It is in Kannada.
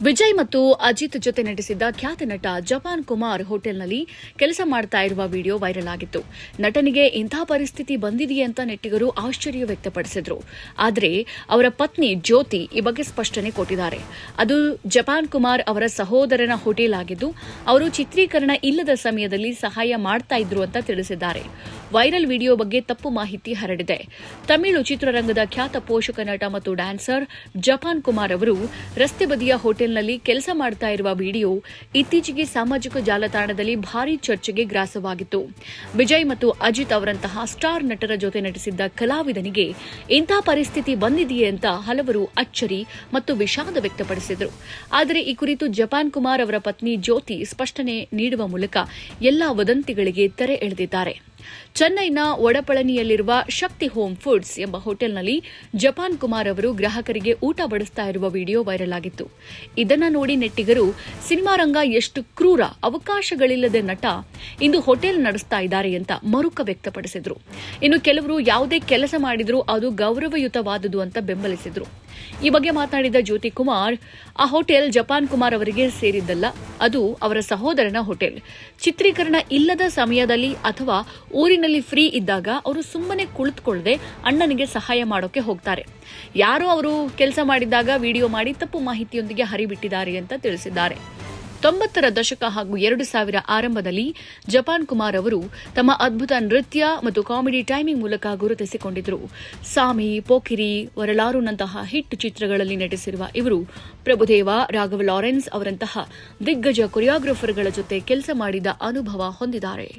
ವಿಜಯ್ ಮತ್ತು ಅಜಿತ್ ಜೊತೆ ನಟಿಸಿದ್ದ ಖ್ಯಾತ ನಟ ಜಪಾನ್ ಕುಮಾರ್ ಹೋಟೆಲ್ನಲ್ಲಿ ಕೆಲಸ ಮಾಡ್ತಾ ಇರುವ ವಿಡಿಯೋ ವೈರಲ್ ಆಗಿತ್ತು. ನಟನಿಗೆ ಇಂಥ ಪರಿಸ್ಥಿತಿ ಬಂದಿದೆಯೇ ಅಂತ ನೆಟ್ಟಿಗರು ಆಶ್ಚರ್ಯ ವ್ಯಕ್ತಪಡಿಸಿದ್ರು. ಆದರೆ ಅವರ ಪತ್ನಿ ಜ್ಯೋತಿ ಈ ಬಗ್ಗೆ ಸ್ಪಷ್ಟನೆ ಕೊಟ್ಟಿದ್ದಾರೆ. ಅದು ಜಪಾನ್ ಕುಮಾರ್ ಅವರ ಸಹೋದರನ ಹೋಟೆಲ್ ಆಗಿದ್ದು, ಅವರು ಚಿತ್ರೀಕರಣ ಇಲ್ಲದ ಸಮಯದಲ್ಲಿ ಸಹಾಯ ಮಾಡ್ತಾ ಇದ್ರು ಅಂತ ತಿಳಿಸಿದ್ದಾರೆ. ವೈರಲ್ ವಿಡಿಯೋ ಬಗ್ಗೆ ತಪ್ಪು ಮಾಹಿತಿ ಹರಡಿದೆ. ತಮಿಳು ಚಿತ್ರರಂಗದ ಖ್ಯಾತ ಪೋಷಕ ನಟ ಮತ್ತು ಡ್ಯಾನ್ಸರ್ ಜಪಾನ್ ಕುಮಾರ್ ಅವರು ರಸ್ತೆ ಬದಿಯ ಹೋಟೆಲ್ನಲ್ಲಿ ಕೆಲಸ ಮಾಡ್ತಾ ಇರುವ ವಿಡಿಯೋ ಇತ್ತೀಚೆಗೆ ಸಾಮಾಜಿಕ ಜಾಲತಾಣದಲ್ಲಿ ಭಾರೀ ಚರ್ಚೆಗೆ ಗ್ರಾಸವಾಗಿತ್ತು. ವಿಜಯ್ ಮತ್ತು ಅಜಿತ್ ಅವರಂತಹ ಸ್ಟಾರ್ ನಟರ ಜೊತೆ ನಟಿಸಿದ್ದ ಕಲಾವಿದನಿಗೆ ಇಂಥ ಪರಿಸ್ಥಿತಿ ಬಂದಿದೆಯೇ ಅಂತ ಹಲವರು ಅಚ್ಚರಿ ಮತ್ತು ವಿಷಾದ ವ್ಯಕ್ತಪಡಿಸಿದರು. ಆದರೆ ಈ ಕುರಿತು ಜಪಾನ್ ಕುಮಾರ್ ಅವರ ಪತ್ನಿ ಜ್ಯೋತಿ ಸ್ಪಷ್ಟನೆ ನೀಡುವ ಮೂಲಕ ಎಲ್ಲಾ ವದಂತಿಗಳಿಗೆ ತೆರೆ ಎಳೆದಿದ್ದಾರೆ. ಚೆನ್ನೈನ ಒಡಪಳನಿಯಲ್ಲಿರುವ ಶಕ್ತಿ ಹೋಮ್ ಫುಡ್ಸ್ ಎಂಬ ಹೋಟೆಲ್ನಲ್ಲಿ ಜಪಾನ್ ಕುಮಾರ್ ಅವರು ಗ್ರಾಹಕರಿಗೆ ಊಟ ಬಡಿಸ್ತಾ ಇರುವ ವಿಡಿಯೋ ವೈರಲ್ ಆಗಿತ್ತು. ಇದನ್ನ ನೋಡಿ ನೆಟ್ಟಿಗರು ಸಿನಿಮಾ ರಂಗ ಎಷ್ಟು ಕ್ರೂರ, ಅವಕಾಶಗಳಿಲ್ಲದೆ ನಟ ಇಂದು ಹೋಟೆಲ್ ನಡೆಸ್ತಾ ಇದ್ದಾರೆ ಅಂತ ಮರುಕ ವ್ಯಕ್ತಪಡಿಸಿದ್ರು. ಇನ್ನು ಕೆಲವರು ಯಾವುದೇ ಕೆಲಸ ಮಾಡಿದ್ರೂ ಅದು ಗೌರವಯುತವಾದುದು ಅಂತ ಬೆಂಬಲಿಸಿದ್ರು. ಈ ಬಗ್ಗೆ ಮಾತನಾಡಿದ ಜ್ಯೋತಿ ಕುಮಾರ್, ಆ ಹೋಟೆಲ್ ಜಪಾನ್ ಕುಮಾರ್ ಅವರಿಗೆ ಸೇರಿದ್ದಲ್ಲ, ಅದು ಅವರ ಸಹೋದರನ ಹೋಟೆಲ್. ಚಿತ್ರೀಕರಣ ಇಲ್ಲದ ಸಮಯದಲ್ಲಿ ಅಥವಾ ಊರಿನಲ್ಲಿ ಫ್ರೀ ಇದ್ದಾಗ ಅವರು ಸುಮ್ಮನೆ ಕುಳಿತುಕೊಳ್ಳದೆ ಅಣ್ಣನಿಗೆ ಸಹಾಯ ಮಾಡೋಕೆ ಹೋಗ್ತಾರೆ. ಯಾರೋ ಅವರು ಕೆಲಸ ಮಾಡಿದಾಗ ವಿಡಿಯೋ ಮಾಡಿ ತಪ್ಪು ಮಾಹಿತಿಯೊಂದಿಗೆ ಹರಿಬಿಟ್ಟಿದ್ದಾರೆ ಅಂತ ತಿಳಿಸಿದ್ದಾರೆ. 90ರ ದಶಕ ಹಾಗೂ 2000 ಆರಂಭದಲ್ಲಿ ಜಪಾನ್ ಕುಮಾರ್ ಅವರು ತಮ್ಮ ಅದ್ಭುತ ನೃತ್ಯ ಮತ್ತು ಕಾಮಿಡಿ ಟೈಮಿಂಗ್ ಮೂಲಕ ಗುರುತಿಸಿಕೊಂಡಿದ್ದರು. ಸಾಮಿ, ಪೋಕಿರಿ, ವರಲಾರುನಂತಹ ಹಿಟ್ ಚಿತ್ರಗಳಲ್ಲಿ ನಟಿಸಿರುವ ಇವರು ಪ್ರಭುದೇವ, ರಾಘವ ಲಾರೆನ್ಸ್ ಅವರಂತಹ ದಿಗ್ಗಜ ಕೊರಿಯೋಗ್ರಾಫರ್ಗಳ ಜೊತೆ ಕೆಲಸ ಮಾಡಿದ ಅನುಭವ ಹೊಂದಿದ್ದಾರೆ.